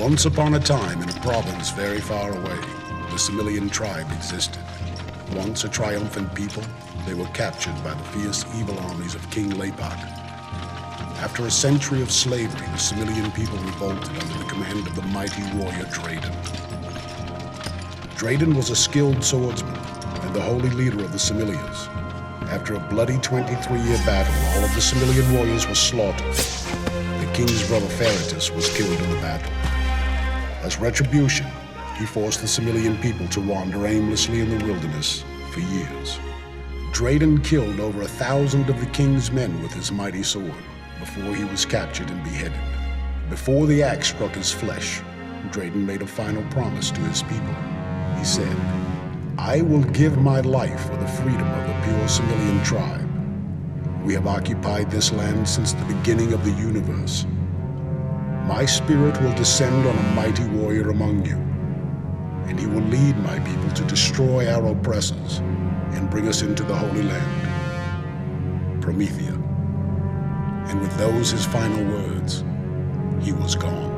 Once upon a time, in a province very far away, the Similian tribe existed. Once a triumphant people, they were captured by the fierce, evil armies of King Lapak. After a century of slavery, the Similian people revolted under the command of the mighty warrior Drayden. Drayden was a skilled swordsman and the holy leader of the Similians. After a bloody 23-year battle, all of the Similian warriors were slaughtered. The king's brother Ferretus was killed in the battle. As retribution, he forced the Similian people to wander aimlessly in the wilderness for years. Drayden killed over 1,000 of the king's men with his mighty sword before he was captured and beheaded. Before the axe struck his flesh, Drayden made a final promise to his people. He said, "I will give my life for the freedom of the pure Similian tribe. We have occupied this land since the beginning of the universe. My spirit will descend on a mighty warrior among you, and he will lead my people to destroy our oppressors and bring us into the Holy Land, Promethea." And with those his final words, he was gone.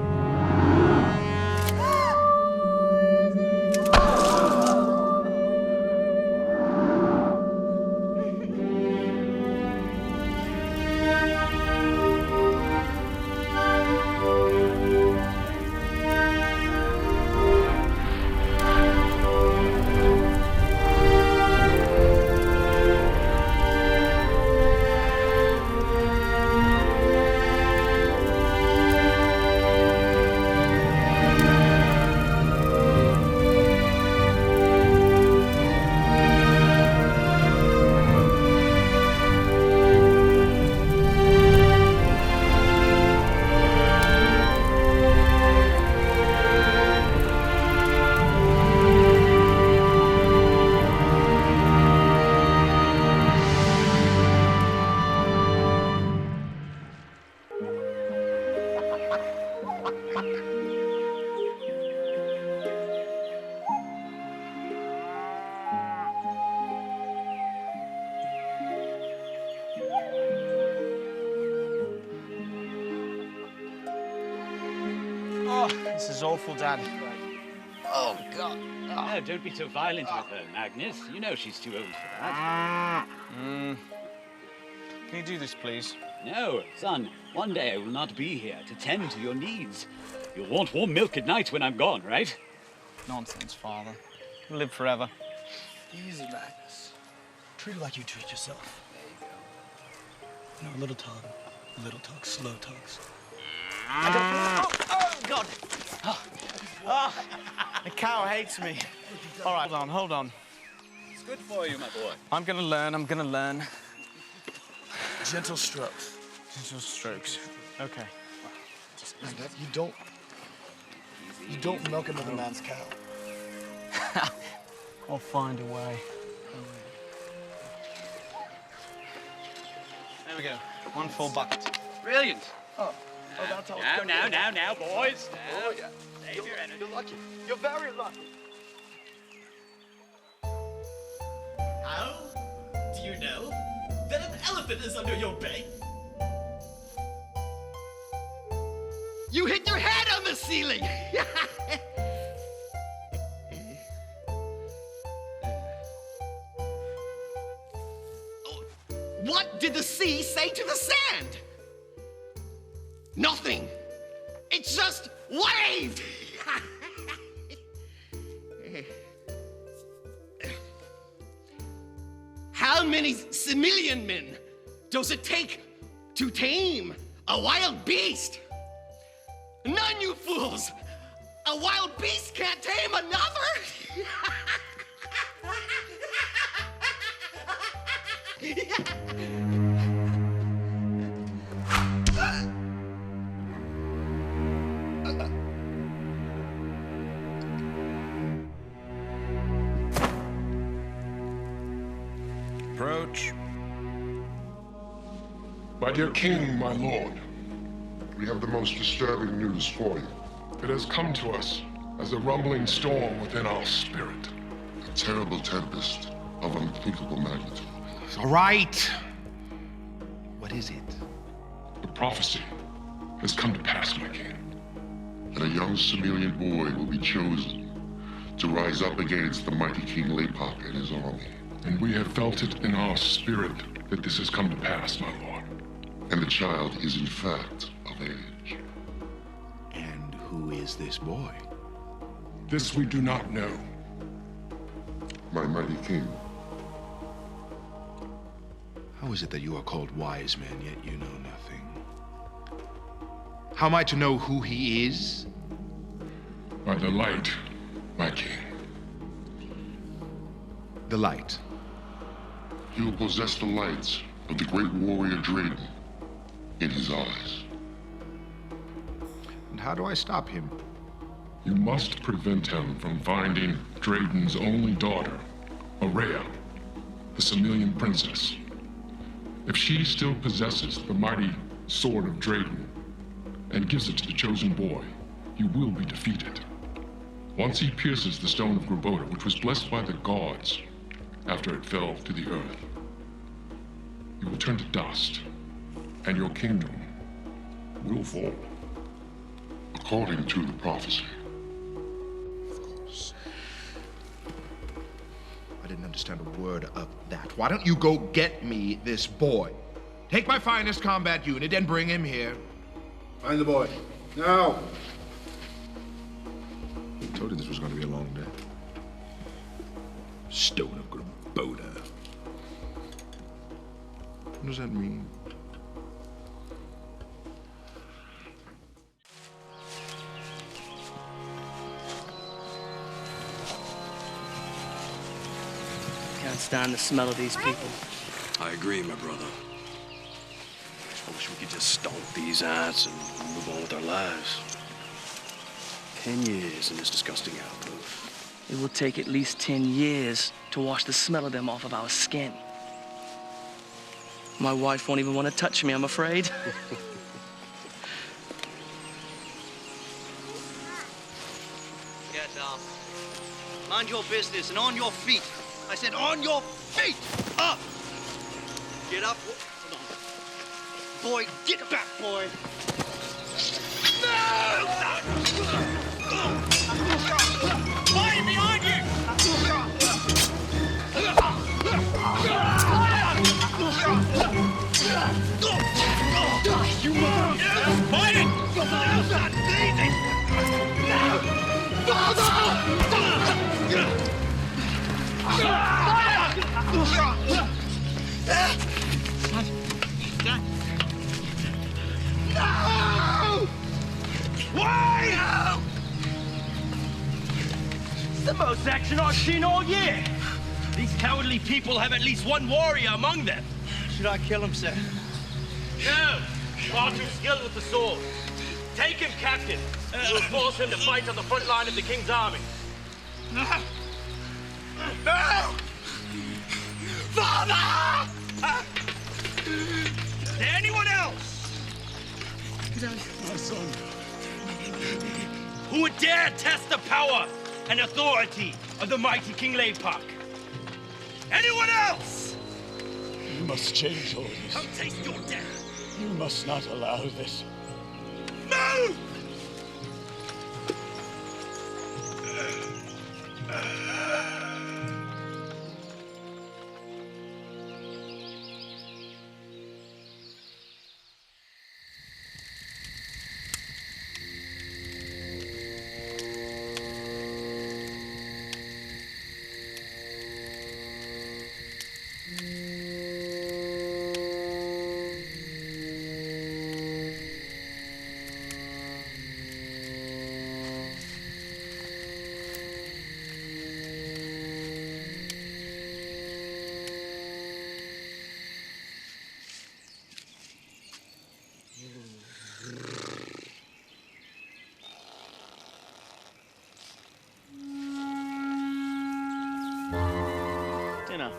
This is awful, Dad. Oh, God. Oh. No, don't be so violent with her, Magnus. You know she's too old for that. Can you do this, please? No, son. One day I will not be here to tend to your needs. You'll want warm milk at night when I'm gone, right? Nonsense, Father. You'll live forever. Easy, Magnus. Treat her like you treat yourself. There you go. You know, a little tug, slow tugs. I don't... Oh, God! The cow hates me. All right, hold on. It's good for you, my boy. I'm gonna learn. Gentle strokes. Gentle strokes. Okay. You don't milk another man's cow. I'll find a way. There we go. One full bucket. Brilliant. Oh, that's how it's Now, boys. Oh, yeah. Save your energy. You're lucky. You're very lucky. How do you know that an elephant is under your bed? You hit your head on the ceiling! What did the sea say to the sand? Nothing. It just waved! How many similian men does it take to tame a wild beast? None, you fools! A wild beast can't tame another! Approach. My dear king, my lord, we have the most disturbing news for you. It has come to us as a rumbling storm within our spirit. A terrible tempest of unthinkable magnitude. All right. What is it? The prophecy has come to pass, my king. and a young similian boy will be chosen to rise up against the mighty King Lepak and his army. And we have felt it in our spirit that this has come to pass, my lord. And the child is in fact of age. And who is this boy? This we do not know. My mighty king. How is it that you are called wise men, yet you know nothing? How am I to know who he is? By the light, my king. The light. He will possess the light of the great warrior Drayden in his eyes. And how do I stop him? You must prevent him from finding Drayden's only daughter, Aurea, the Similian princess. If she still possesses the mighty sword of Drayden and gives it to the chosen boy, he will be defeated. Once he pierces the stone of Grabota, which was blessed by the gods after it fell to the earth, you will turn to dust, and your kingdom will fall. According to the prophecy. I didn't understand a word of that. Why don't you go get me this boy? Take my finest combat unit and bring him here. Find the boy. Now! I told you this was going to be a long day. Stone of Grabota. What does that mean? Can't stand the smell of these people. I agree, my brother. I wish we could just stomp these ants and move on with our lives. 10 years in this disgusting outpost. It will take at least 10 years to wash the smell of them off of our skin. My wife won't even want to touch me, I'm afraid. Get up. Mind your business and on your feet. I said on your feet! Up! Get up. Hold on. Boy, get back, boy. No! Fire behind you! You mother! Fight it! No! Why? No! It's the most action I've seen all year. These cowardly people have at least one warrior among them. Should I kill him, sir? No! Far too skilled with the sword. Take him captive. We'll force him to fight on the front line of the king's army. No! No! Father! Is there anyone else? My son. Who would dare test the power and authority of the mighty King Lepak? Anyone else? You must change all this. Come taste your death. You must not allow this. Move! Dinner.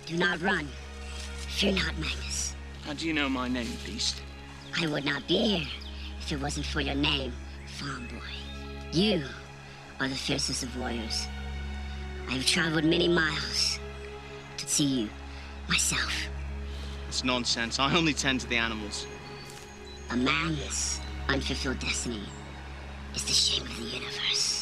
Do not run. Fear not, Magnus. How do you know my name, Beast? I would not be here if it wasn't for your name, Farm Boy. You are the fiercest of warriors. I have traveled many miles to see you myself. It's nonsense. I only tend to the animals. A man's unfulfilled destiny is the shame of the universe.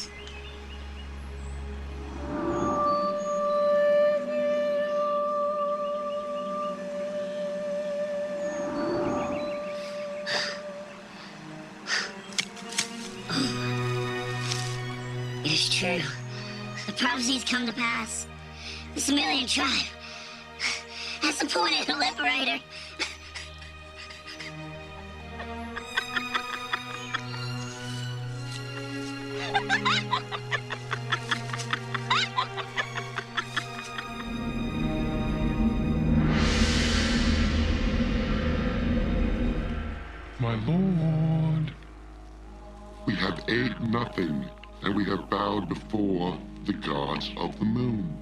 It is true. The prophecies come to pass. The similian tribe has appointed a liberator. My lord. We have ate nothing, and we have bowed before the gods of the moon.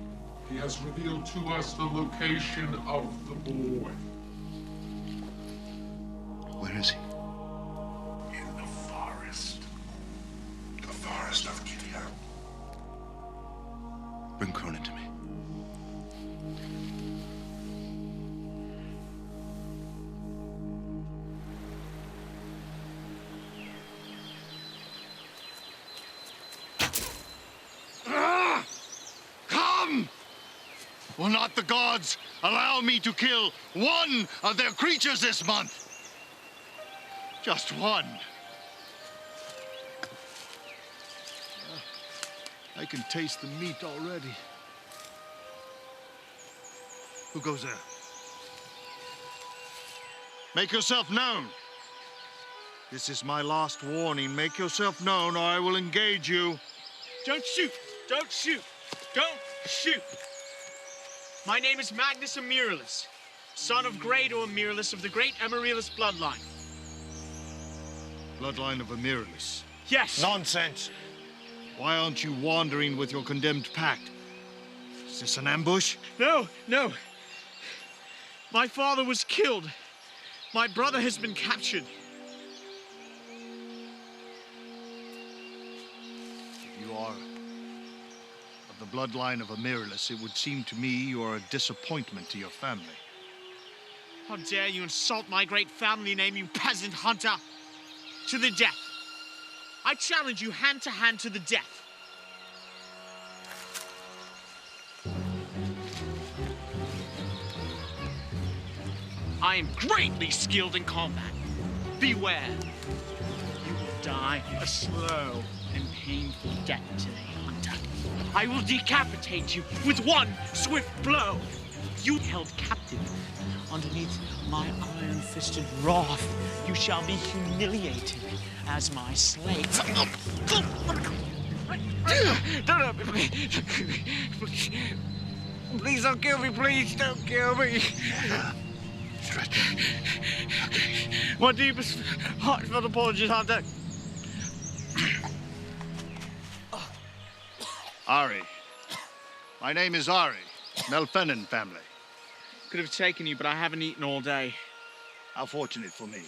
He has revealed to us the location of the boy. Where is he? In the forest. The forest of Gideon. Bring Cronin to me. Come! Will not the gods allow me to kill one of their creatures this month? Just one. I can taste the meat already. Who goes there? Make yourself known. This is my last warning. Make yourself known or I will engage you. Don't shoot! Don't shoot! Don't shoot! My name is Magnus Amaryllis, son of Grado Amaryllis of the great Amaryllis bloodline. Bloodline of Amaryllis. Yes! Nonsense! Why aren't you wandering with your condemned pack? Is this an ambush? No, no. My father was killed. My brother has been captured. If you are of the bloodline of Amaryllis, it would seem to me you are a disappointment to your family. How dare you insult my great family name, you peasant hunter! To the death. I challenge you hand to hand to the death. I am greatly skilled in combat. Beware. You will die a slow and painful death today, hunter. I will decapitate you with one swift blow. You held captive underneath my iron-fisted wrath. You shall be humiliated as my slave. Please don't kill me, please don't kill me. My deepest, heartfelt apologies, Hunter. Ari. My name is Ari. Melfenin family. Could have taken you, but I haven't eaten all day. How fortunate for me.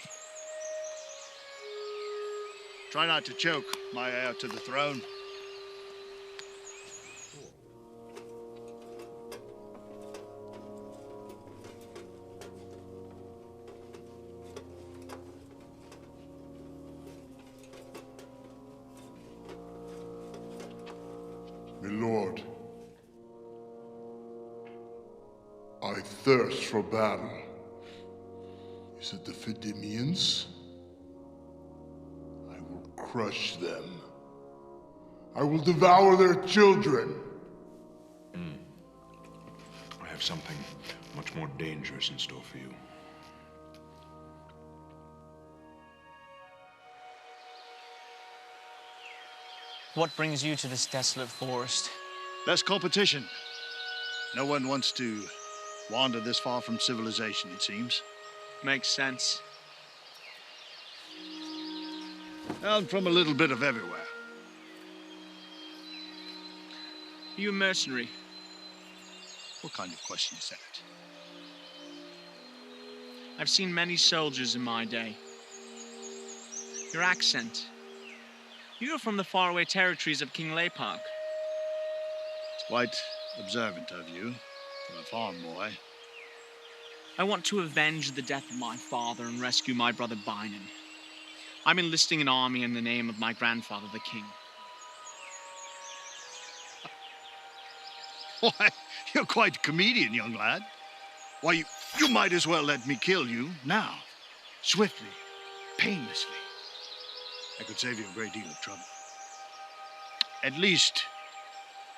Try not to choke, my heir to the throne. My lord, I thirst for battle. Is it the Fidimians? I will crush them. I will devour their children. I have something much more dangerous in store for you. What brings you to this desolate forest? Less competition. No one wants to wander this far from civilization, it seems. Makes sense. And from a little bit of everywhere. Are you a mercenary? What kind of question is that? I've seen many soldiers in my day. Your accent. You are from the faraway territories of King Lepark. It's quite observant of you, for a farm boy. I want to avenge the death of my father and rescue my brother Bynum. I'm enlisting an army in the name of my grandfather, the king. Why, you're quite a comedian, young lad. Why, you might as well let me kill you now. Swiftly, painlessly. I could save you a great deal of trouble. At least,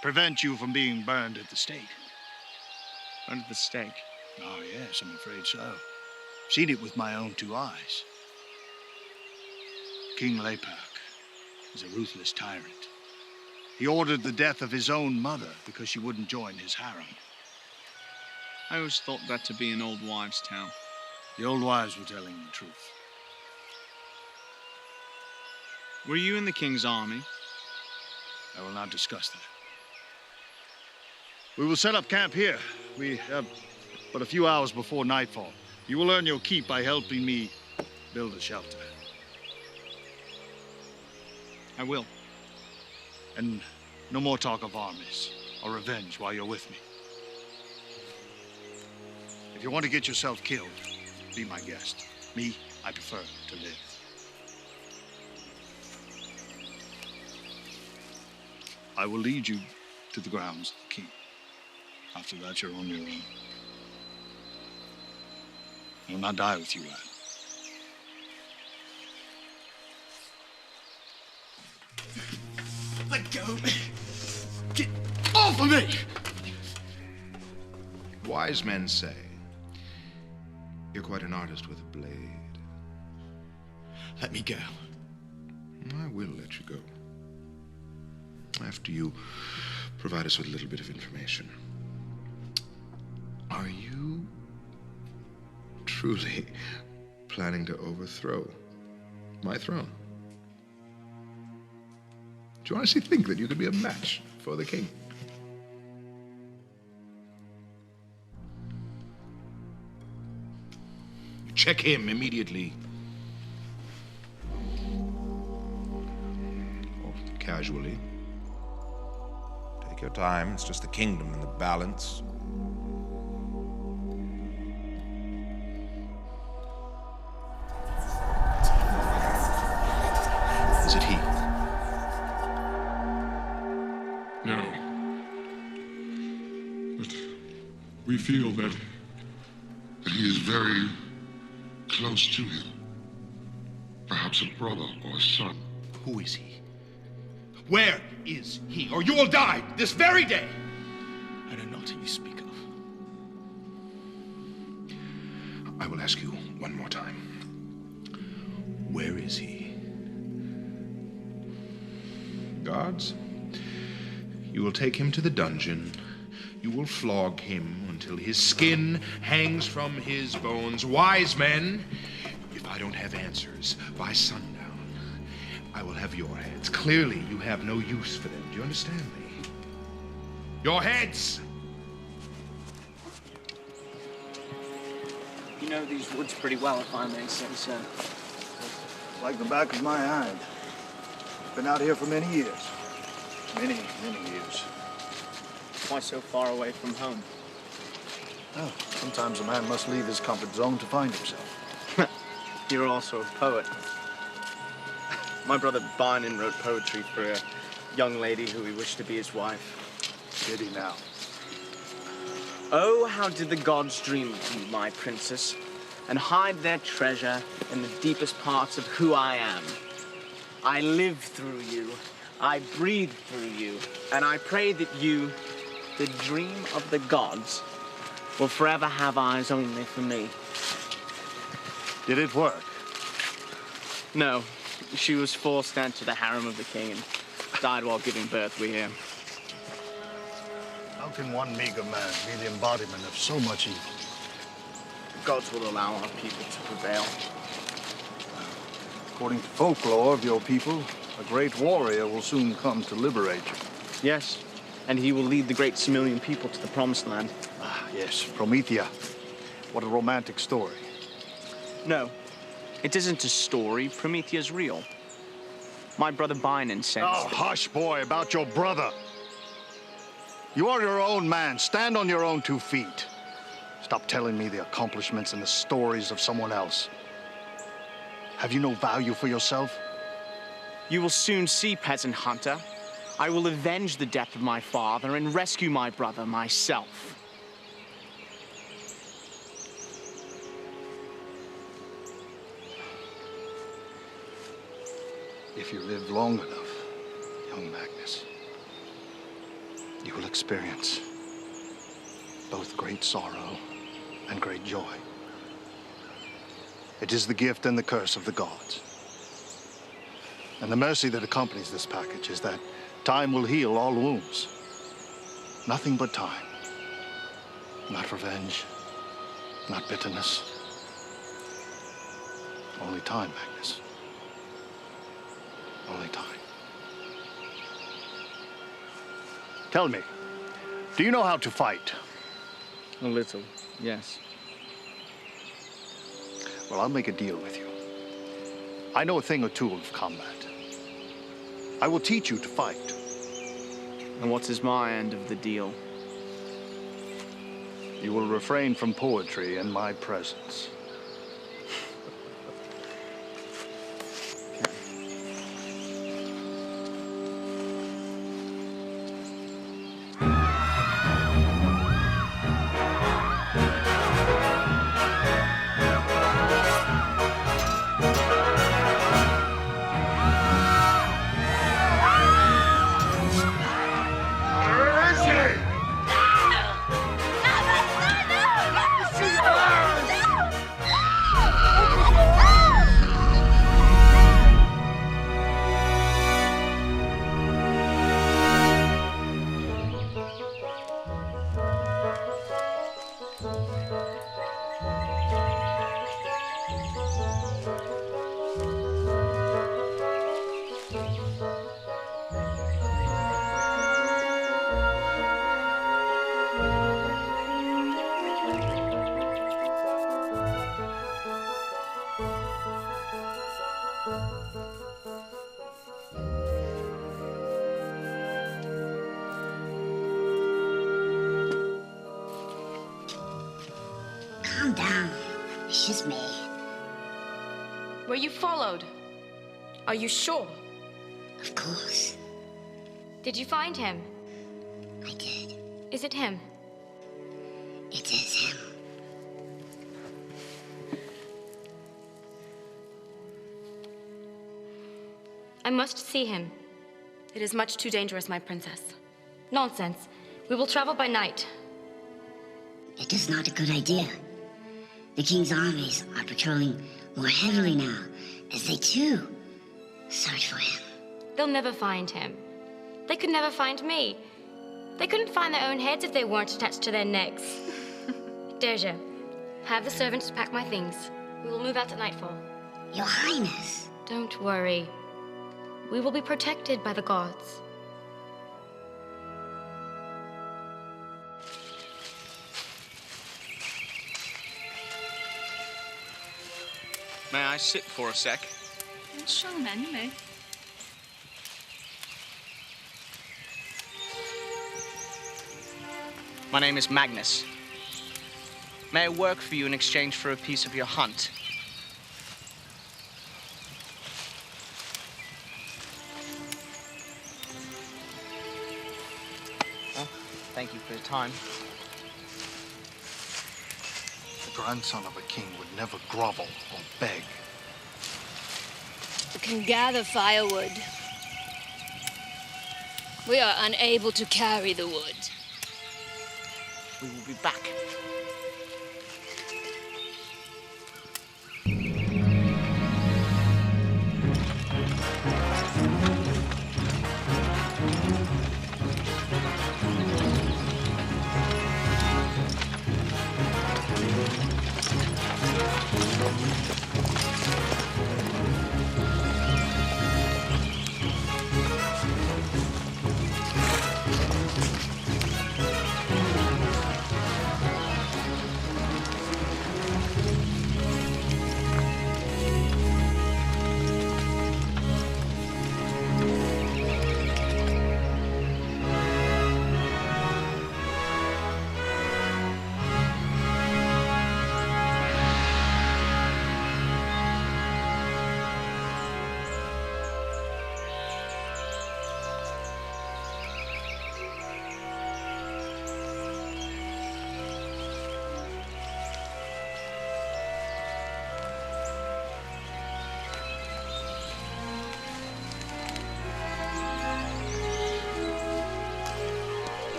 prevent you from being burned at the stake. Burned at the stake? Oh, yes, I'm afraid so. Seen it with my own 2 eyes. King Lepark is a ruthless tyrant. He ordered the death of his own mother because she wouldn't join his harem. I always thought that to be an old wives' tale. The old wives were telling the truth. Were you in the king's army? I will not discuss that. We will set up camp here. We have but a few hours before nightfall. You will earn your keep by helping me build a shelter. I will. And no more talk of armies or revenge while you're with me. If you want to get yourself killed, be my guest. Me, I prefer to live. I will lead you to the grounds of the king. After that, you're on your own. I will not die with you, lad. Let go. Get off of me! Wise men say you're quite an artist with a blade. Let me go. I will let you go. After you provide us with a little bit of information. Are you truly planning to overthrow my throne? Do you honestly think that you could be a match for the king? Check him immediately. Or casually. Take your time. It's just the kingdom and the balance. Is it he? No. But we feel that he is very close to him. Perhaps a brother or a son. Who is he? Where is he? Or you will die this very day! I don't know what you speak of. I will ask you one more time. Where is he? Guards, you will take him to the dungeon. You will flog him until his skin hangs from his bones. Wise men, if I don't have answers by sundown, I will have your heads. Clearly, you have no use for them. Do you understand me? Your heads! You know these woods pretty well, if I may say so. Like the back of my hand. Been out here for many years. Many years. Why so far away from home? Oh, sometimes a man must leave his comfort zone to find himself. You're also a poet. My brother Bynum wrote poetry for a young lady who he wished to be his wife. Did he now? Oh, how did the gods dream of you, my princess, and hide their treasure in the deepest parts of who I am. I live through you, I breathe through you, and I pray that you, the dream of the gods, will forever have eyes only for me. Did it work? No, she was forced to enter the harem of the king and died while giving birth, we hear. How can one meager man be the embodiment of so much evil? The gods will allow our people to prevail. According to folklore of your people, a great warrior will soon come to liberate you. Yes, and he will lead the great similian people to the promised land. Ah, yes, Promethea. What a romantic story. No, it isn't a story. Promethea's real. My brother Bynon says... Oh, hush, boy, about your brother. You are your own man. Stand on your own 2 feet. Stop telling me the accomplishments and the stories of someone else. Have you no value for yourself? You will soon see, peasant hunter. I will avenge the death of my father and rescue my brother myself. If you live long enough, young Magnus, you will experience both great sorrow and great joy. It is the gift and the curse of the gods. And the mercy that accompanies this package is that time will heal all wounds. Nothing but time. Not revenge, not bitterness. Only time, Magnus. Only time. Tell me, do you know how to fight? A little, yes. Well, I'll make a deal with you. I know a thing or two of combat. I will teach you to fight. And what is my end of the deal? You will refrain from poetry in my presence. Calm down. It's just me. Were you followed? Are you sure? Of course. Did you find him? I did. Is it him? It is him. I must see him. It is much too dangerous, my princess. Nonsense. We will travel by night. It is not a good idea. The king's armies are patrolling more heavily now, as they too search for him. They'll never find him. They could never find me. They couldn't find their own heads if they weren't attached to their necks. Deja, have the servants pack my things. We will move out at nightfall. Your Highness. Don't worry. We will be protected by the gods. May I sit for a sec? Sure, man, you may. My name is Magnus. May I work for you in exchange for a piece of your hunt? Well, thank you for your time. The grandson of a king would never grovel or beg. We can gather firewood. We are unable to carry the wood. We will be back.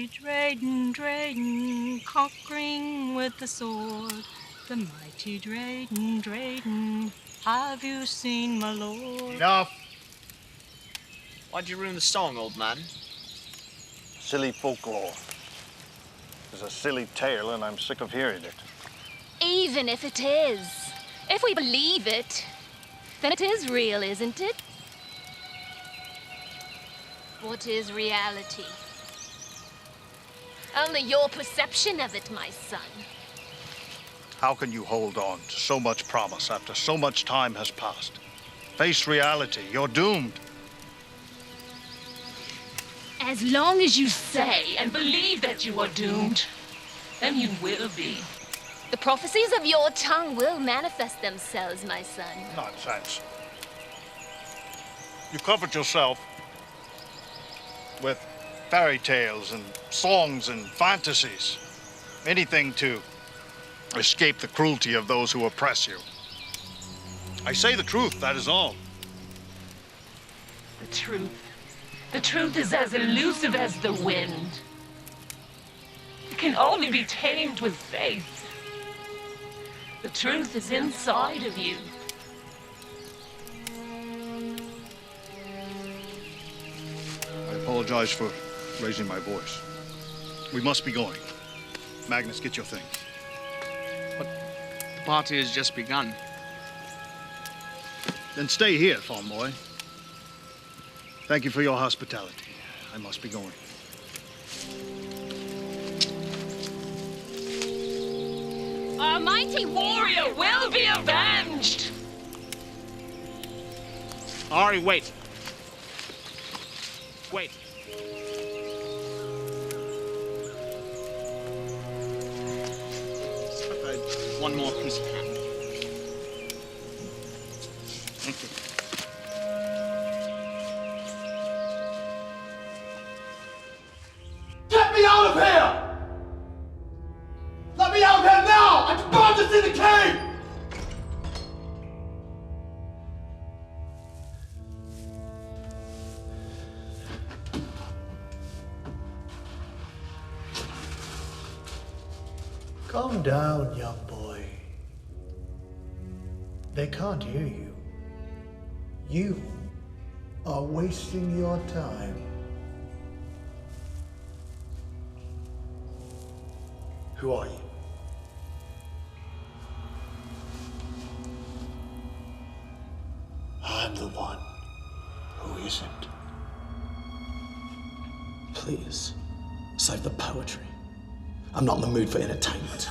Drayden, Drayden, conquering with the sword. The mighty Drayden, Drayden, have you seen my lord? Enough. Why'd you ruin the song, old man? Silly folklore. It's a silly tale, and I'm sick of hearing it. Even if it is, if we believe it, then it is real, isn't it? What is reality? Only your perception of it, my son. How can you hold on to so much promise after so much time has passed? Face reality. You're doomed. As long as you say and believe that you are doomed, then you will be. The prophecies of your tongue will manifest themselves, my son. Nonsense. You comfort yourself with fairy tales and songs and fantasies. Anything to escape the cruelty of those who oppress you. I say the truth, that is all. The truth. The truth is as elusive as the wind. It can only be tamed with faith. The truth is inside of you. I apologize for raising my voice. We must be going. Magnus, get your things. The party has just begun. Then stay here, farm boy. Thank you for your hospitality. I must be going. Our mighty warrior will be avenged! Ari, wait. Wait. One more piece of ham. Thank you. Get me out of here! Let me out of here now! I demand to see the king! Calm down, young boy. They can't hear you. You are wasting your time. Who are you? I'm the one who isn't. Please, save the poetry. I'm not in the mood for entertainment.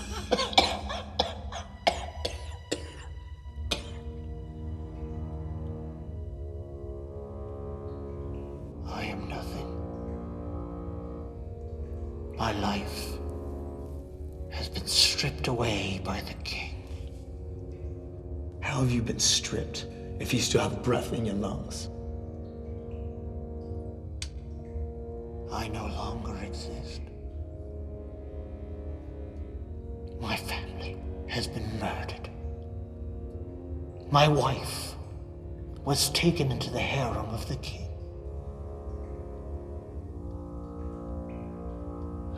I am nothing. My life has been stripped away by the king. How have you been stripped if you still have breath in your lungs? I no longer exist. My family has been murdered. My wife was taken into the harem of the king.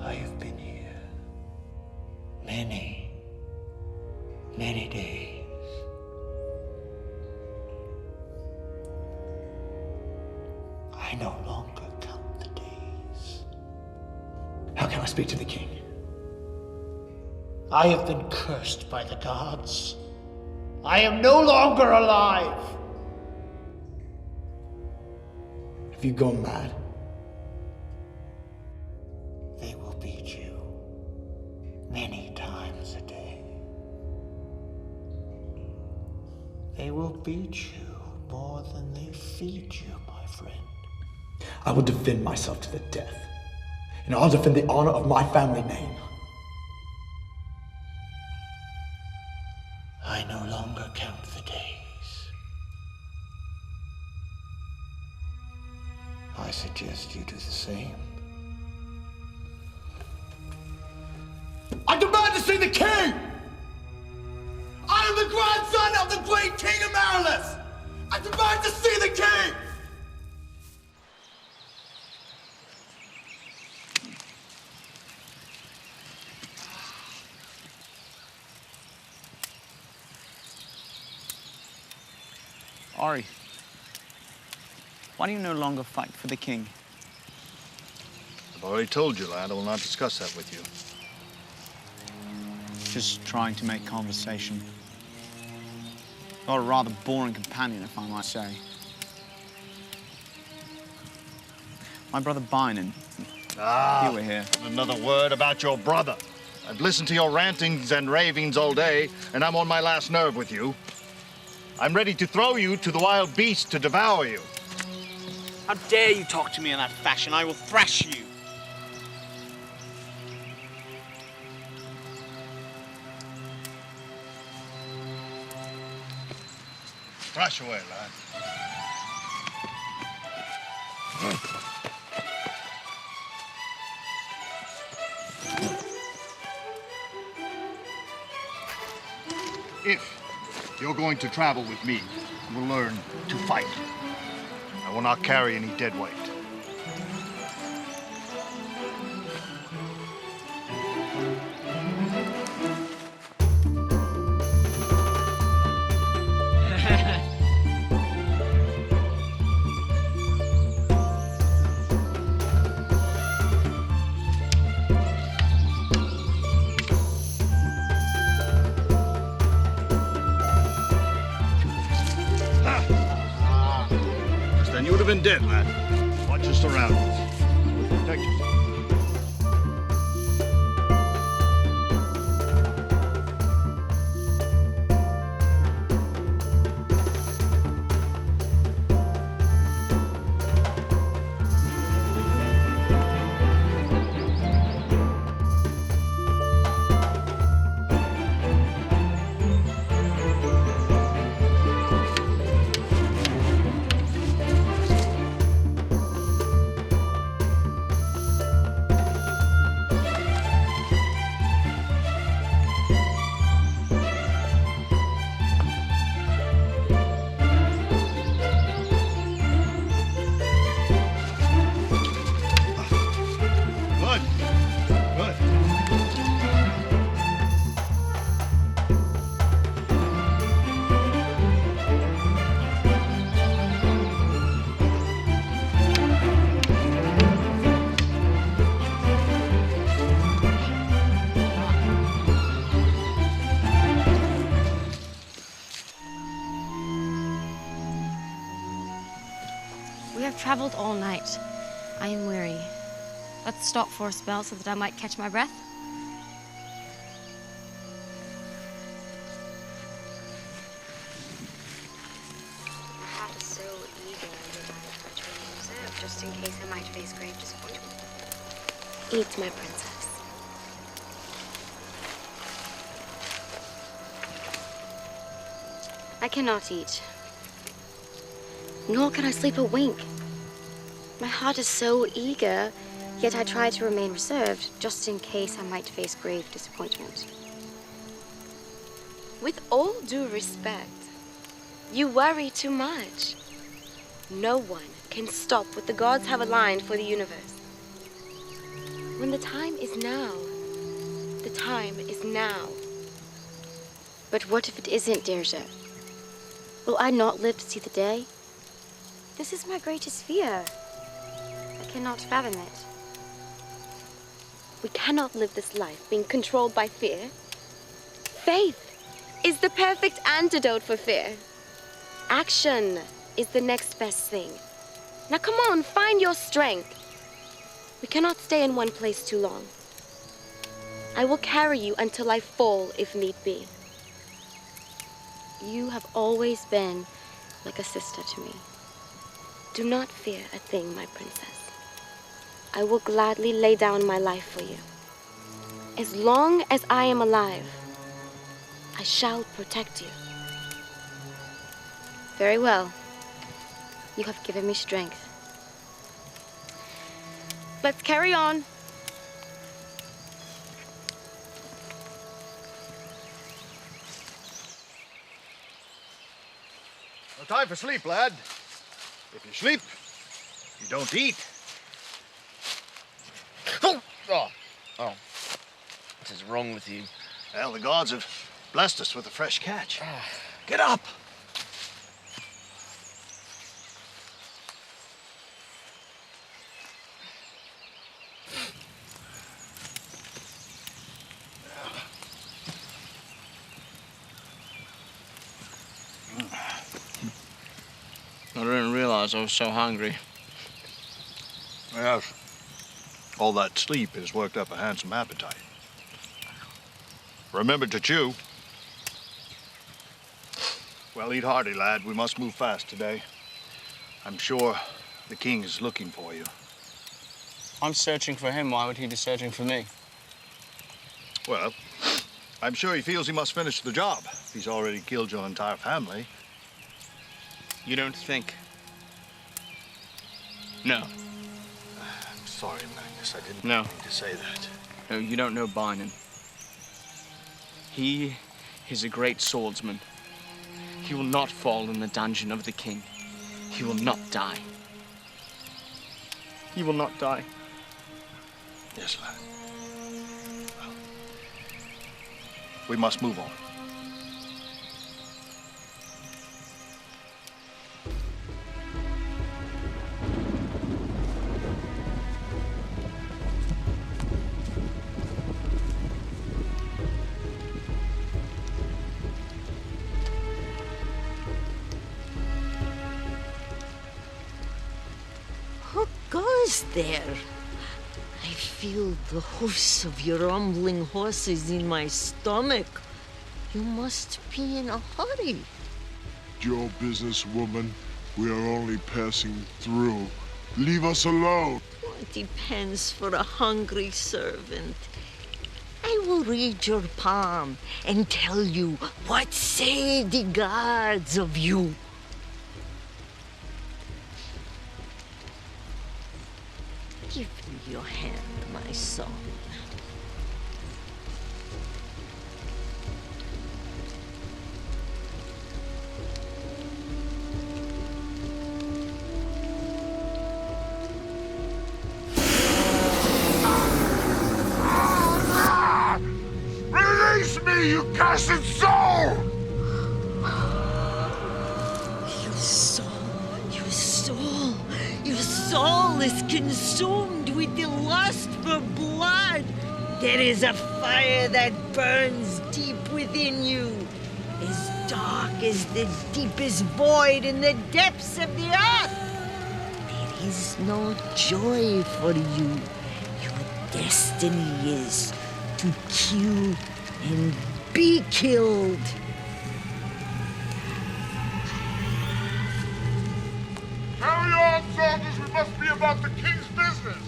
I have been here many, many days. I no longer count the days. How can I speak to the king? I have been cursed by the gods. I am no longer alive. Have you gone mad? They will beat you many times a day. They will beat you more than they feed you, my friend. I will defend myself to the death, and I'll defend the honor of my family name. I no longer count the days. I suggest you do the same. I demand to see the king! I am the grandson of the great king of Magnus! I demand to see the king! Ari, why do you no longer fight for the king? I've already told you, lad. I will not discuss that with you. Just trying to make conversation. You're a rather boring companion, if I might say. My brother Bynon, you were here. Another word about your brother. I've listened to your rantings and ravings all day, and I'm on my last nerve with you. I'm ready to throw you to the wild beasts to devour you. How dare you talk to me in that fashion? I will thrash you. Thrash away, lad. If you're going to travel with me, you will learn to fight. I will not carry any dead weight. Then you would have been dead, lad. Watch your surroundings. Protect yourself. We have traveled all night. I am weary. Let's stop for a spell so that I might catch my breath. My heart is so eager that I try to remain reserved, just in case I might face grave disappointment. Eat, my princess. I cannot eat. Nor can I sleep a wink. My heart is so eager, yet I try to remain reserved, just in case I might face grave disappointment. With all due respect, you worry too much. No one can stop what the gods have aligned for the universe. When the time is now, the time is now. But what if it isn't, Dirge? Will I not live to see the day? This is my greatest fear. I cannot fathom it. We cannot live this life being controlled by fear. Faith is the perfect antidote for fear. Action is the next best thing. Now come on, find your strength. We cannot stay in one place too long. I will carry you until I fall if need be. You have always been like a sister to me. Do not fear a thing, my princess. I will gladly lay down my life for you. As long as I am alive, I shall protect you. Very well. You have given me strength. Let's carry on. No time for sleep, lad. If you sleep, you don't eat. Oh! Oh. What is wrong with you? Well, the gods have blessed us with a fresh catch. Get up! realize I was so hungry. Yes. All that sleep has worked up a handsome appetite. Remember to chew. Well, eat hearty, lad. We must move fast today. I'm sure the king is looking for you. I'm searching for him. Why would he be searching for me? Well, I'm sure he feels he must finish the job. He's already killed your entire family. You don't think? No. I'm sorry, Magnus. I didn't No. mean to say that. No, you don't know Bynum. He is a great swordsman. He will not fall in the dungeon of the king. He will not die. He will not die. Yes, lad. Well, we must move on. Who goes there? I feel the hoofs of your rumbling horses in my stomach. You must be in a hurry. Your business, woman. We are only passing through. Leave us alone. What depends for a hungry servant? I will read your palm and tell you what say the gods of you. Give me your hand, my son. Release me, you cursed soul! Your soul is consumed with the lust for blood. There is a fire that burns deep within you, as dark as the deepest void in the depths of the earth. There is no joy for you. Your destiny is to kill and be killed. Carry on, soldiers. We must be about the king's business.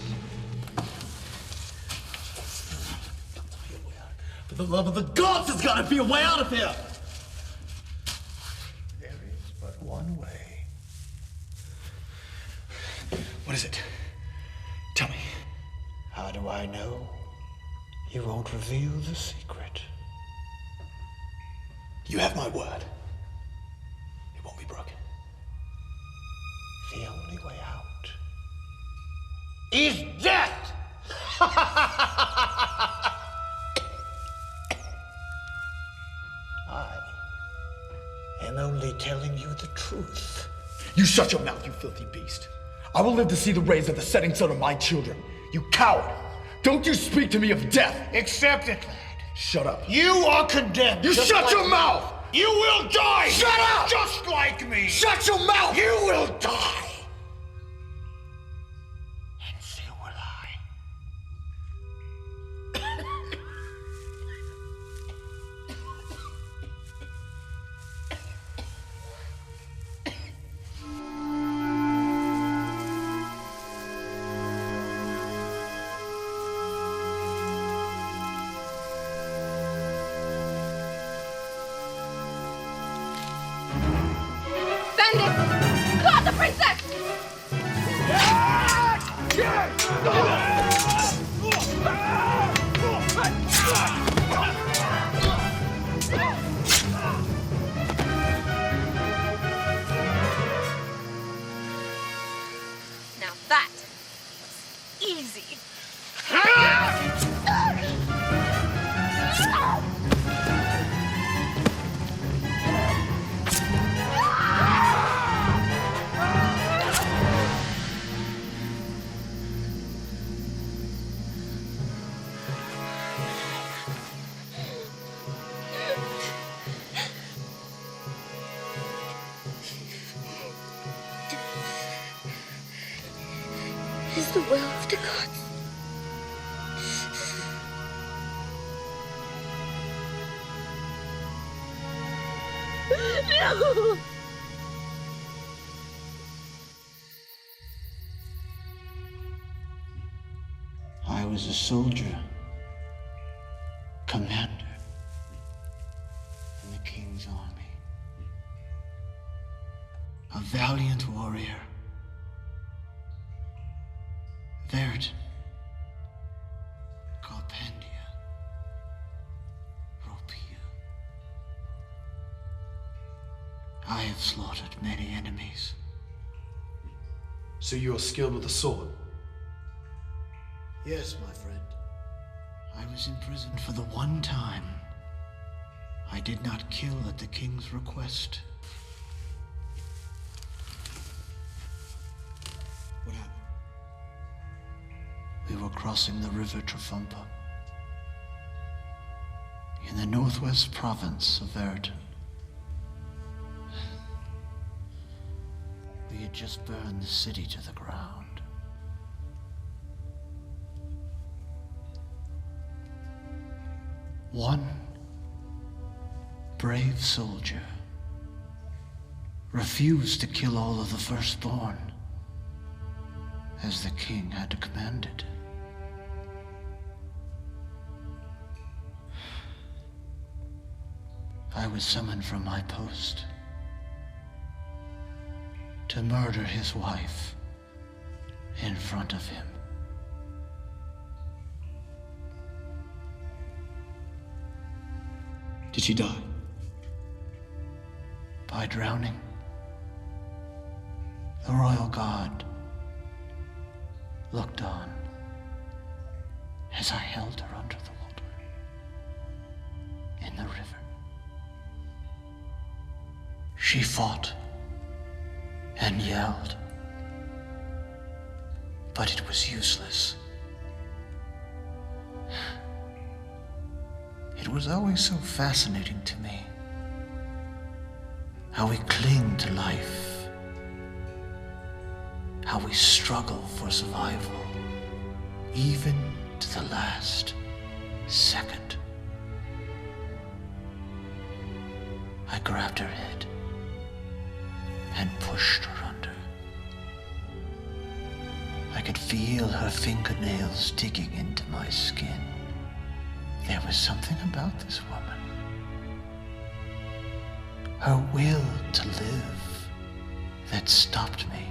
For the love of the gods, there's gotta be a way out of here! There is but one way. What is it? Tell me. How do I know you won't reveal the secret? You have my word. It won't be broken. The only way out is death! I am only telling you the truth. You shut your mouth, you filthy beast. I will live to see the rays of the setting sun of my children. You coward! Don't you speak to me of death! Accept it, lad. Shut up. You are condemned. You shut your mouth! You will die! Shut up! Just like me! Shut your mouth! You will die! And so will I. Bandit! Guard the princess! will of the gods. No! I was a soldier, commander in the king's army, a valiant warrior. Vert, Carpendia, Ropia. I have slaughtered many enemies. So you are skilled with the sword? Yes, my friend. I was imprisoned for the one time I did not kill at the king's request. What happened? We were crossing the river Trafumpa in the northwest province of Herthum. We had just burned the city to the ground. One brave soldier refused to kill all of the firstborn, as the king had commanded. I was summoned from my post to murder his wife in front of him. Did she die? By drowning. The royal guard looked on as I held her under the water in the river. She fought and yelled, but it was useless. It was always so fascinating to me how we cling to life, how we struggle for survival, even to the last second. I grabbed her head and pushed her under. I could feel her fingernails digging into my skin. There was something about this woman. Her will to live that stopped me.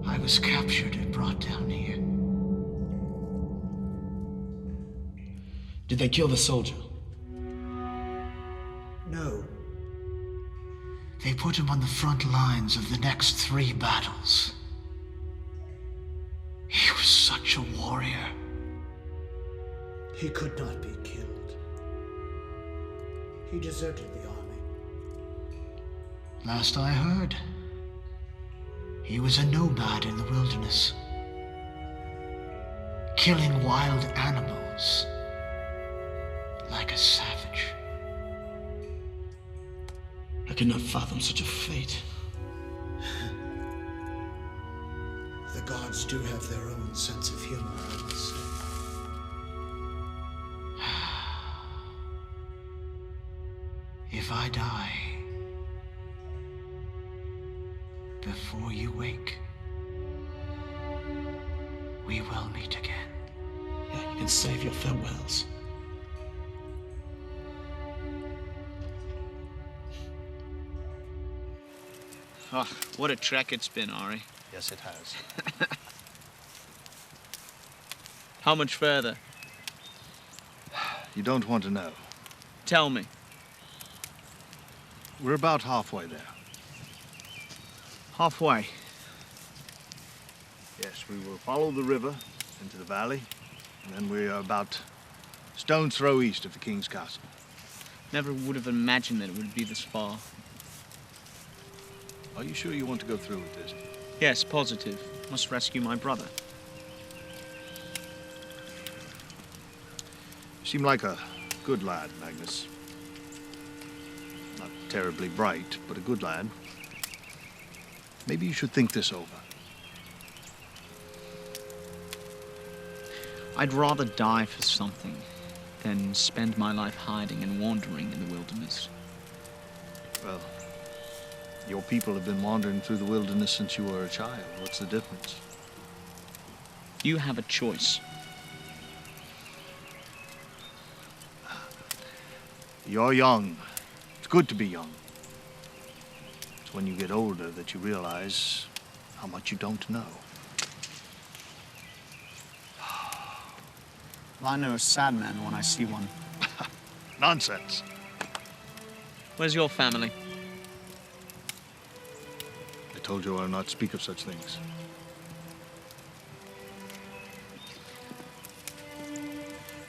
I was captured and brought down here. Did they kill the soldier? No. They put him on the front lines of the next 3 battles. He was such a warrior. He could not be killed. He deserted the army. Last I heard, he was a nomad in the wilderness, killing wild animals like a savage. I could not fathom such a fate. The gods do have their own sense of humor, I must say. If I die before you wake, we will meet again. Yeah, you can save your farewells. Oh, what a trek it's been, Ari. Yes, it has. How much further? You don't want to know. Tell me. We're about halfway there. Halfway? Yes, we will follow the river into the valley, and then we are about stone's throw east of the king's castle. Never would have imagined that it would be this far. Are you sure you want to go through with this? Yes, positive. Must rescue my brother. You seem like a good lad, Magnus. Not terribly bright, but a good lad. Maybe you should think this over. I'd rather die for something than spend my life hiding and wandering in the wilderness. Well, your people have been wandering through the wilderness since you were a child. What's the difference? You have a choice. You're young. It's good to be young. It's when you get older that you realize how much you don't know. Well, I know a sad man when I see one. Nonsense. Where's your family? I told you I'll not speak of such things.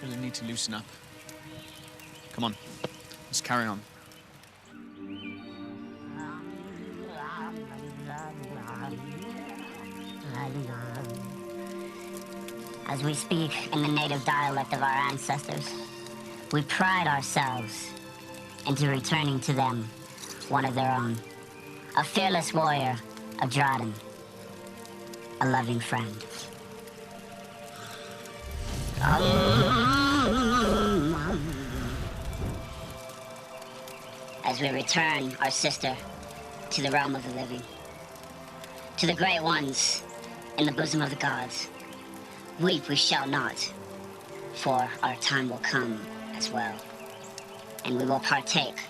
Really need to loosen up. Come on, let's carry on. As we speak in the native dialect of our ancestors, we pride ourselves into returning to them one of their own. A fearless warrior of Dryden, a loving friend. As we return our sister to the realm of the living, to the great ones in the bosom of the gods, weep we shall not, for our time will come as well, and we will partake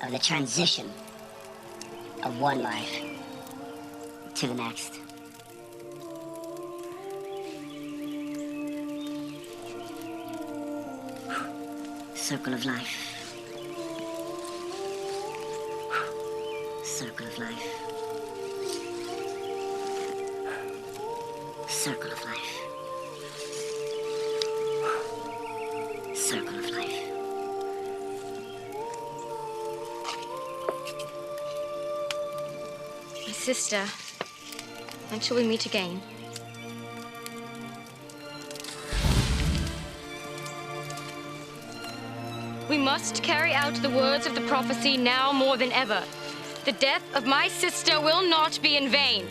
of the transition of one life to the next. Circle of life. Circle of life. Circle of life. Circle of life. My sister, until we meet again. We must carry out the words of the prophecy now more than ever. The death of my sister will not be in vain.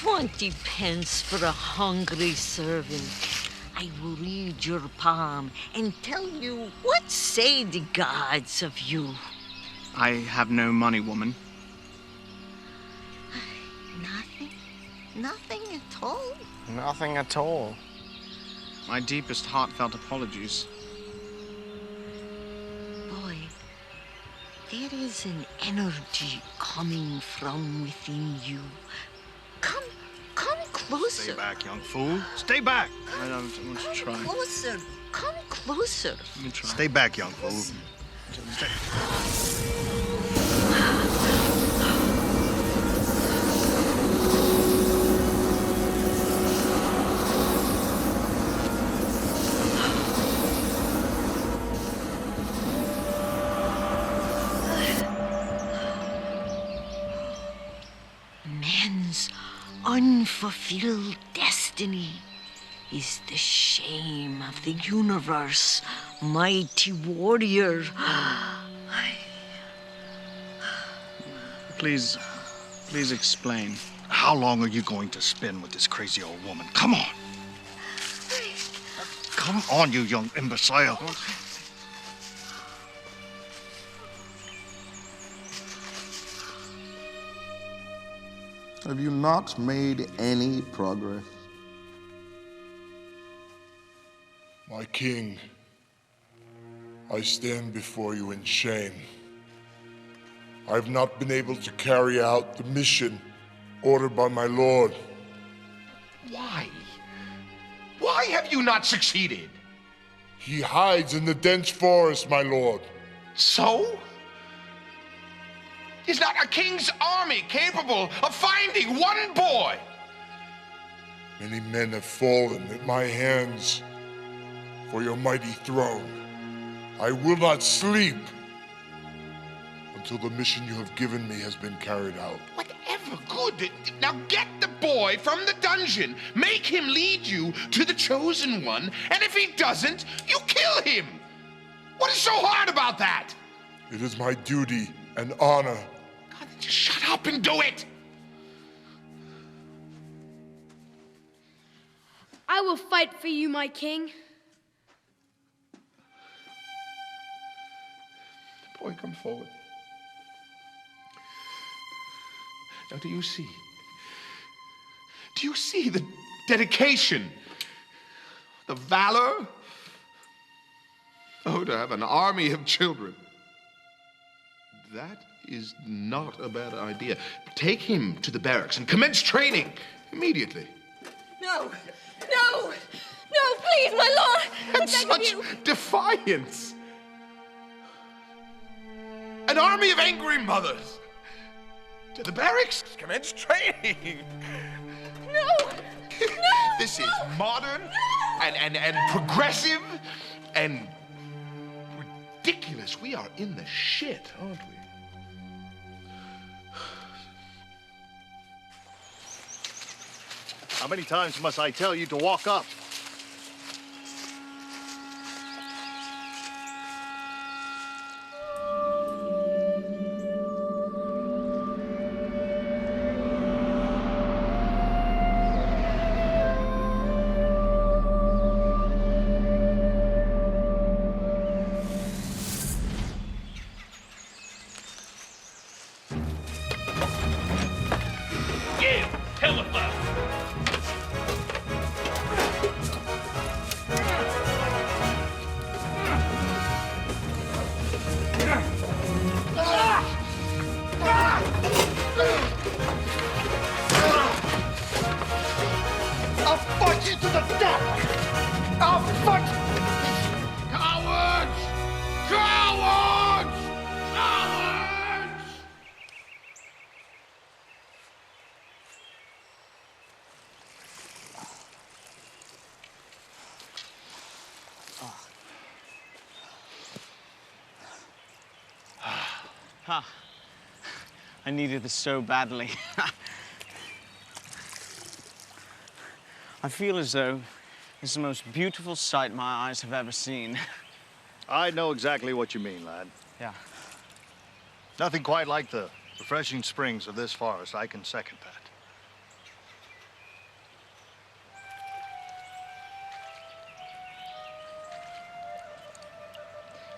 £20 for a hungry servant. I will read your palm and tell you what say the gods of you. I have no money, woman. Nothing? Nothing at all? Nothing at all. My deepest heartfelt apologies. Boy, there is an energy coming from within you. Come closer. Stay back, young fool. Stay back. I don't want to try. Closer. Come closer. Let me try. Stay back, young fool. Stay. Man's unfulfilled destiny is the shame of the universe, mighty warrior. Please explain. How long are you going to spin with this crazy old woman? Come on. Come on, you young imbecile. Have you not made any progress? My king, I stand before you in shame. I've not been able to carry out the mission ordered by my lord. Why? Why have you not succeeded? He hides in the dense forest, my lord. So? Is not a king's army capable of finding one boy? Many men have fallen at my hands for your mighty throne. I will not sleep until the mission you have given me has been carried out. Whatever good. Now get the boy from the dungeon. Make him lead you to the chosen one. And if he doesn't, you kill him. What is so hard about that? It is my duty and honor. God, just shut up and do it. I will fight for you, my king. Boy, come forward. Now, do you see? Do you see the dedication, the valor? Oh, to have an army of children. That is not a bad idea. Take him to the barracks and commence training immediately. No! No! No, please, my lord! And such defiance! An army of angry mothers! To the barracks, commence training! No! No! This is modern and progressive and ridiculous. We are in the shit, aren't we? How many times must I tell you to walk up? I needed this so badly. I feel as though this is the most beautiful sight my eyes have ever seen. I know exactly what you mean, lad. Yeah. Nothing quite like the refreshing springs of this forest. I can second that.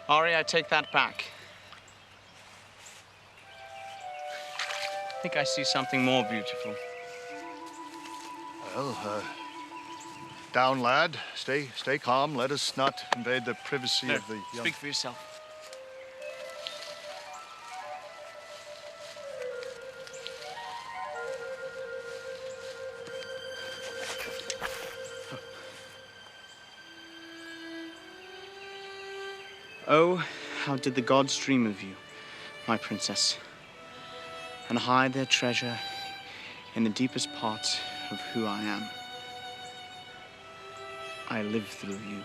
Ari, I take that back. I think I see something more beautiful. Well, down, lad. Stay calm. Let us not invade the privacy of the young... Speak for yourself. Oh, how did the gods dream of you, my princess, and hide their treasure in the deepest parts of who I am. I live through you.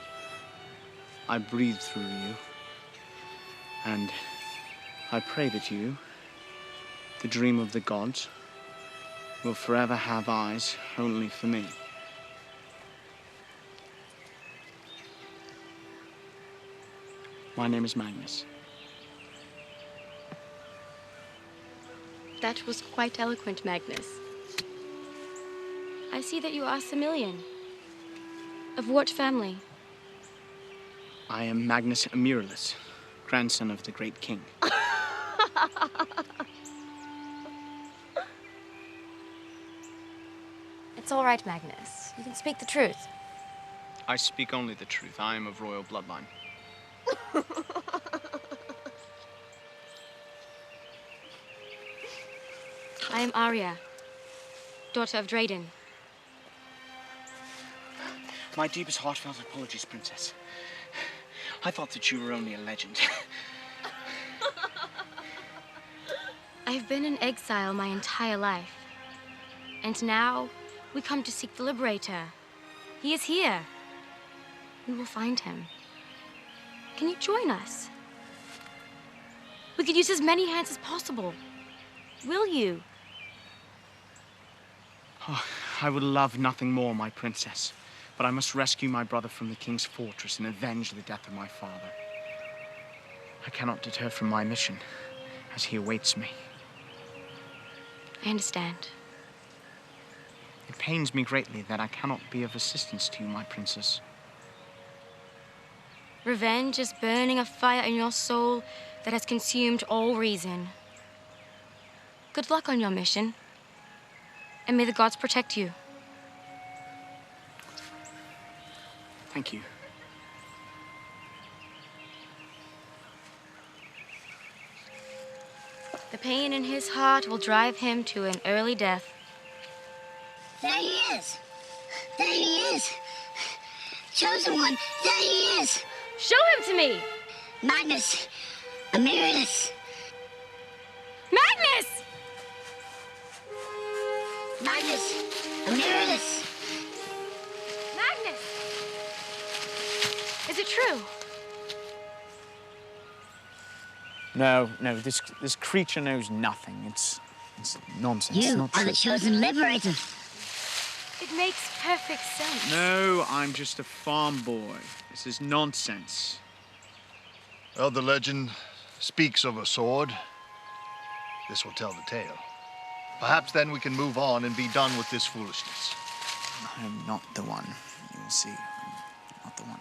I breathe through you. And I pray that you, the dream of the gods, will forever have eyes only for me. My name is Magnus. That was quite eloquent, Magnus. I see that you are similian. Of what family? I am Magnus Amiralus, grandson of the great king. It's all right, Magnus. You can speak the truth. I speak only the truth. I am of royal bloodline. I am Arya, daughter of Drayden. My deepest heartfelt apologies, Princess. I thought that you were only a legend. I've been in exile my entire life. And now, we come to seek the Liberator. He is here. We will find him. Can you join us? We could use as many hands as possible. Will you? Oh, I would love nothing more, my princess. But I must rescue my brother from the king's fortress and avenge the death of my father. I cannot deter from my mission, as he awaits me. I understand. It pains me greatly that I cannot be of assistance to you, my princess. Revenge is burning a fire in your soul that has consumed all reason. Good luck on your mission, and may the gods protect you. Thank you. The pain in his heart will drive him to an early death. There he is! There he is! Chosen one, there he is! Show him to me! Magnus! Emeritus! Magnus! Magnus! Emeritus! Magnus! Is it true? No, this creature knows nothing. It's nonsense. You not are true. the chosen liberator. It makes perfect sense. No, I'm just a farm boy. This is nonsense. Well, the legend speaks of a sword. This will tell the tale. Perhaps then we can move on and be done with this foolishness. I'm not the one. You'll see. I'm not the one.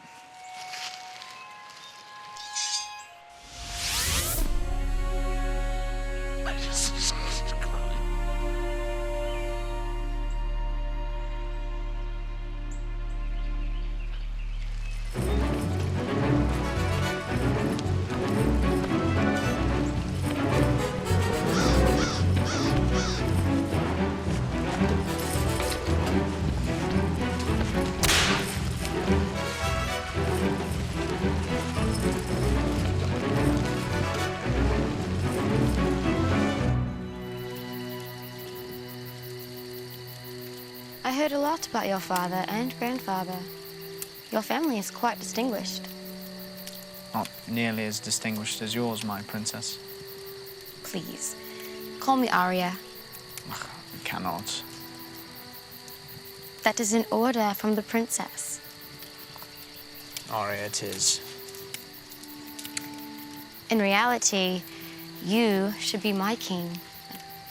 I heard a lot about your father and grandfather. Your family is quite distinguished. Not nearly as distinguished as yours, my princess. Please, call me Arya. I cannot. That is an order from the princess. Arya it is. In reality, you should be my king,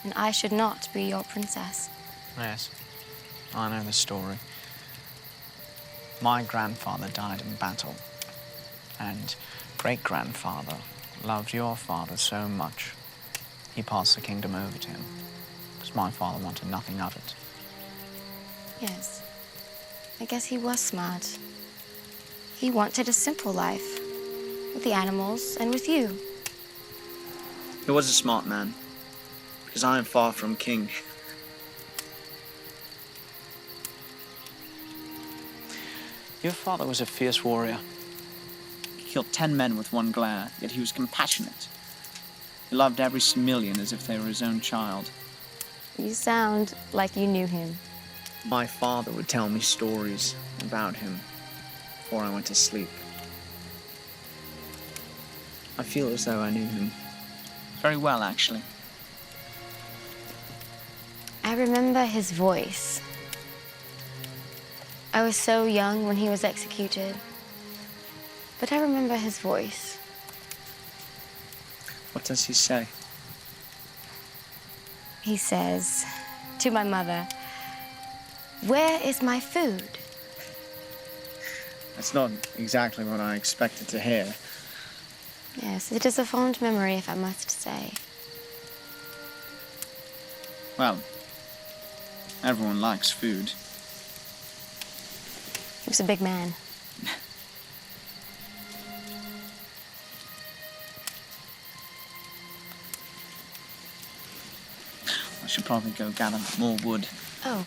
and I should not be your princess. Yes, I know the story. My grandfather died in battle, and great-grandfather loved your father so much, he passed the kingdom over to him, because my father wanted nothing of it. Yes, I guess he was smart. He wanted a simple life, with the animals and with you. He was a smart man, because I am far from king. Your father was a fierce warrior. He killed 10 men with one glare, yet he was compassionate. He loved every similian as if they were his own child. You sound like you knew him. My father would tell me stories about him before I went to sleep. I feel as though I knew him very well, actually. I remember his voice. I was so young when he was executed, but I remember his voice. What does he say? He says to my mother, "Where is my food?" That's not exactly what I expected to hear. Yes, it is a fond memory, if I must say. Well, Everyone likes food. He's a big man. I should probably go gather more wood. Oh.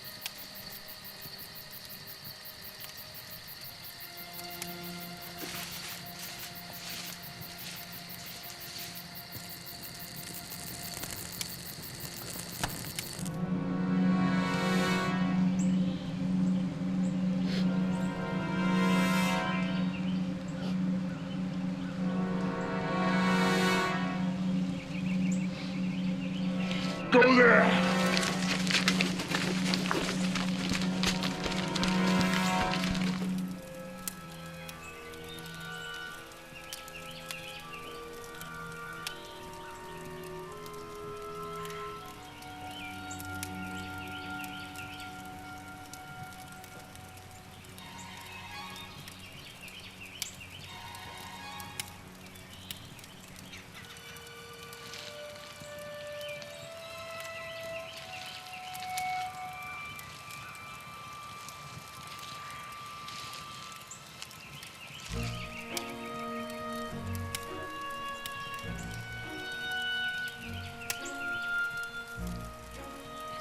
Go there!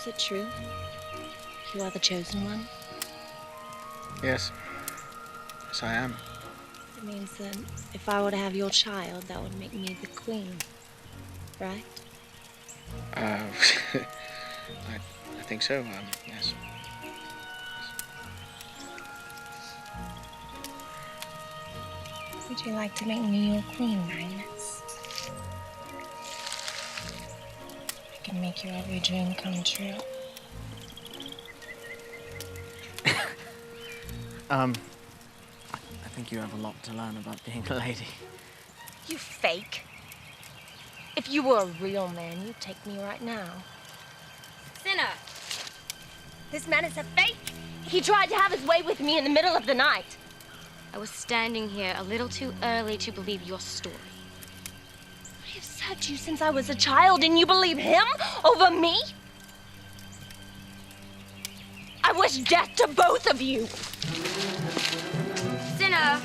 Is it true? You are the chosen one? Yes. Yes, I am. It means that if I were to have your child, that would make me the queen, right? I think so, yes. Would you like to make me your queen, Magnus? I can make your every dream come true. I think you have a lot to learn about being a lady. You fake. If you were a real man, you'd take me right now. Sinner! This man is a fake. He tried to have his way with me in the middle of the night. I was standing here a little too early to believe your story. I have served you since I was a child, and you believe him over me? I wish death to both of you. Sinner!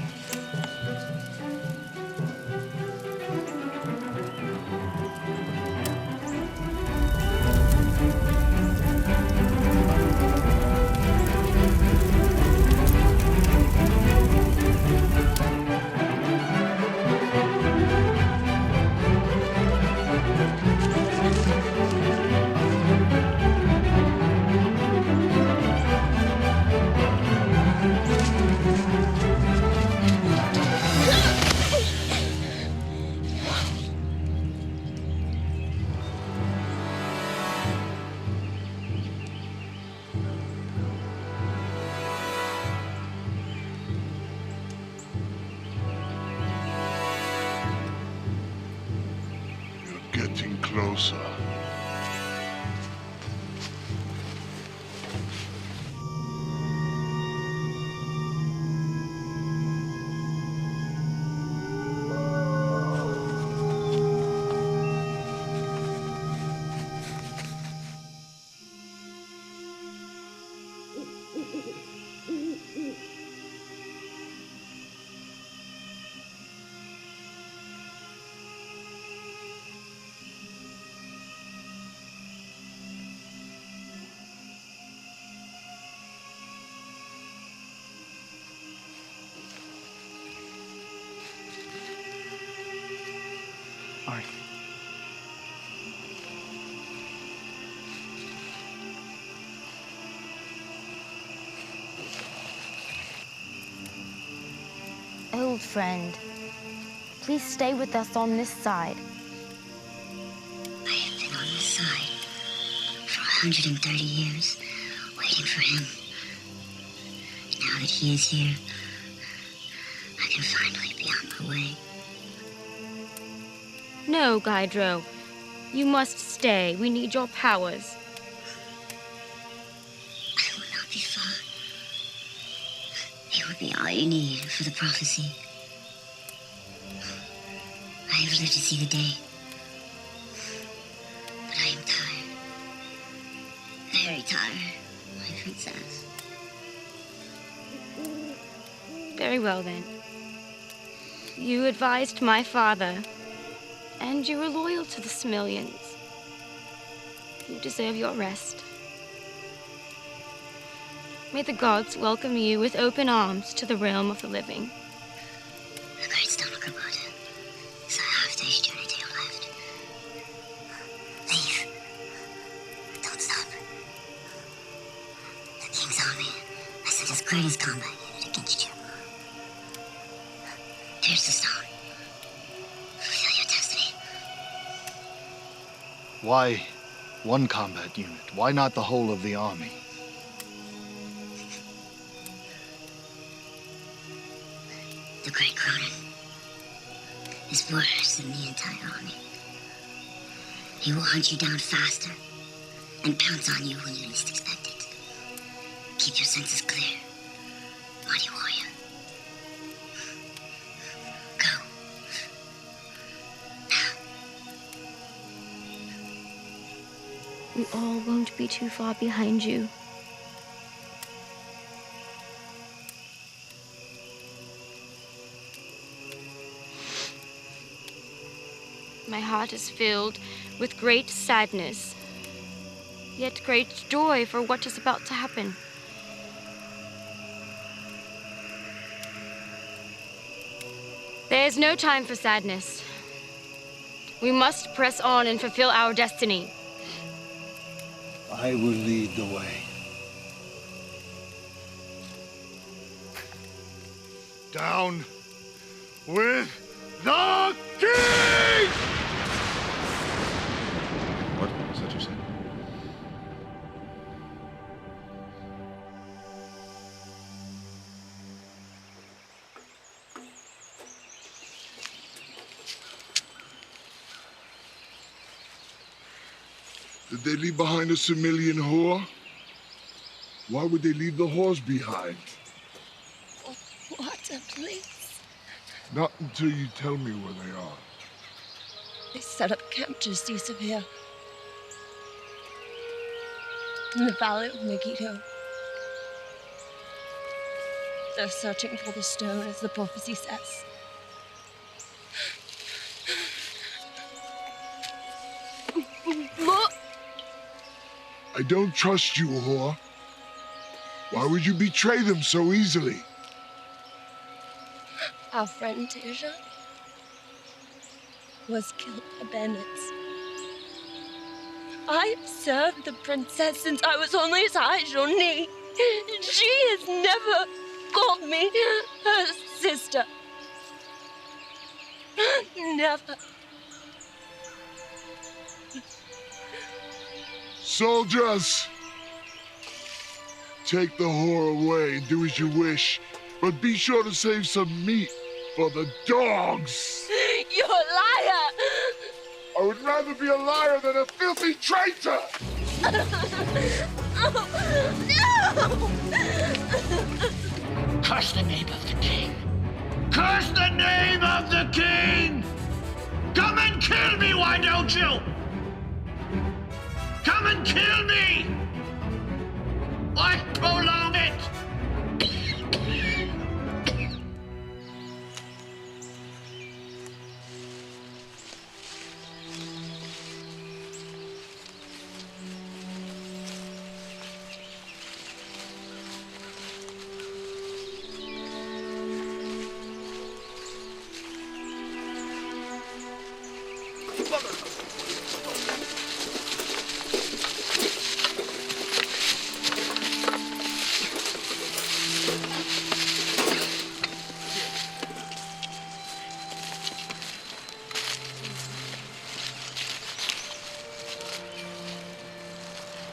Getting closer. Sorry. Old friend, please stay with us on this side. I have been on this side for 130 years, waiting for him. Now that he is here, I can finally be on my way. No, Gaidro. You must stay. We need your powers. I will not be far. It will be all you need for the prophecy. I have lived to see the day. But I am tired. Very tired. my princess. Very well, then. You advised my father, and you were loyal to the similians. You deserve your rest. May the gods welcome you with open arms to the realm of the living. The great stone of Prometha is a half-day's journey to your left. Leave. Don't stop. The king's army has sent his greatest combat unit against you. Here's the stone. Fulfill your destiny. Why one combat unit? Why not the whole of the army? The great Cronin is worse than the entire army. He will hunt you down faster and pounce on you when you least expect it. Keep your senses clear, mighty warrior. Go. We all won't be too far behind you. My heart is filled with great sadness, yet great joy for what is about to happen. There is no time for sadness. We must press on and fulfill our destiny. I will lead the way. Down with the king! What? Is that what you said? Did they leave behind a similian whore? Why would they leave the whores behind? Water, please. Not until you tell me where they are. They set up camp just east of here. In the valley of Megiddo. They're searching for the stone, as the prophecy says. Look! I don't trust you, whore. Why would you betray them so easily? Our friend Deja was killed by bandits. I served the princess since I was only as high as your knee. She has never called me her sister. Never. Soldiers! Take the whore away and do as you wish, but be sure to save some meat for the dogs! You're a liar! I would rather be a liar than a filthy traitor! No! Curse the name of the king! Curse the name of the king! Come and kill me, why don't you? Come and kill me! Why prolong it?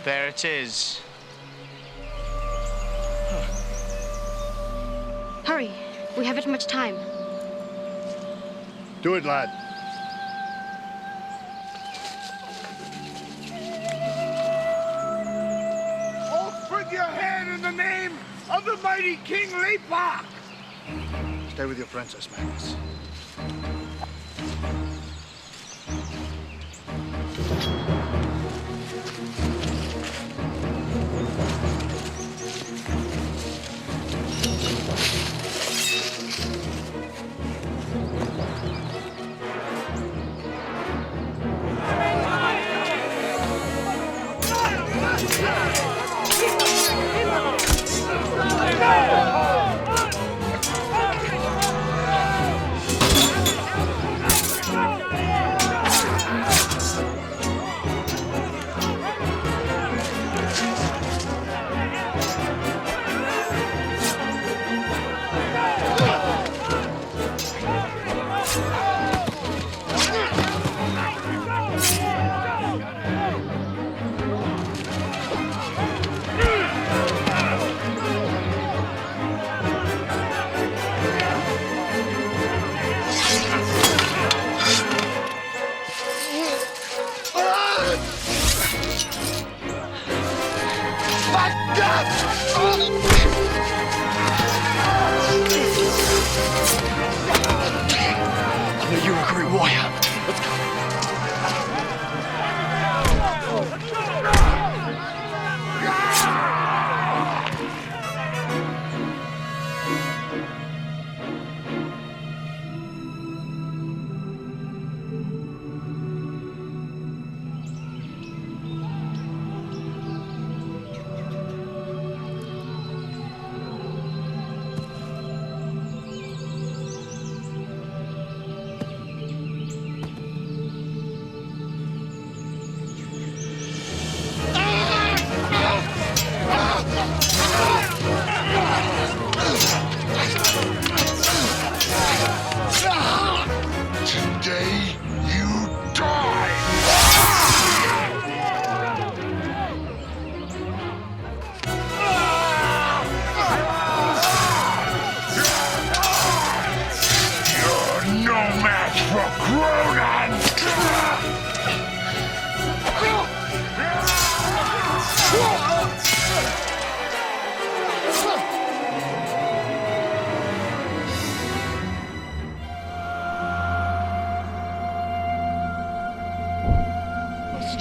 There it is. Hurry, we haven't much time. Do it, lad. Off with your head in the name of the mighty King Leapok! Stay with your princess, Magnus.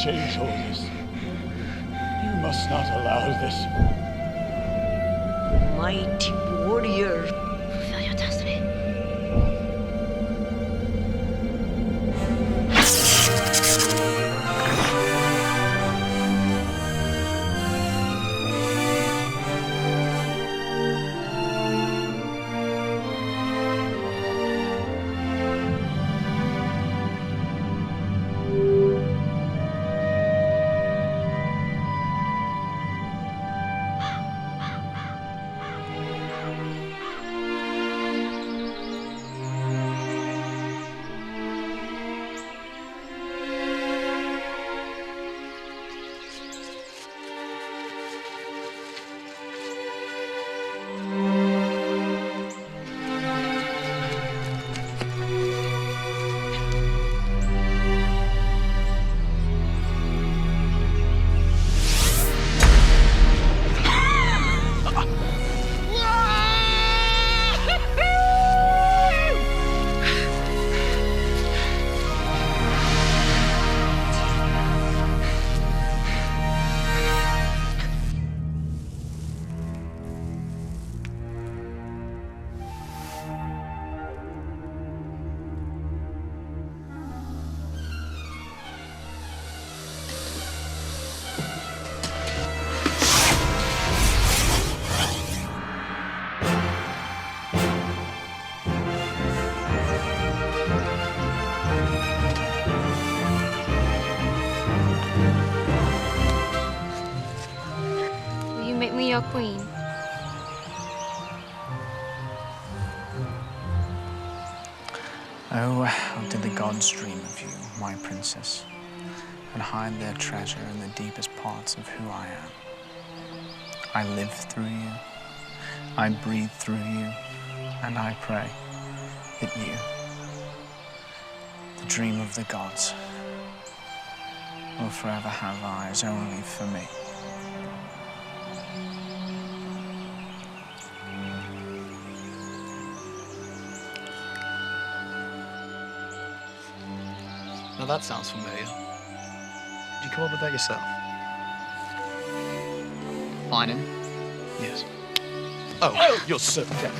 change all this. You must not allow this. Mighty warrior. Fulfill your destiny. Will you make me your queen? Oh, how did the gods dream of you, my princess, and hide their treasure in the deepest parts of who I am. I live through you, I breathe through you, and I pray that you, the dream of the gods, will forever have eyes only for me. Now that sounds familiar. Did you come up with that yourself? Lining? Yes. Oh, you're so dead.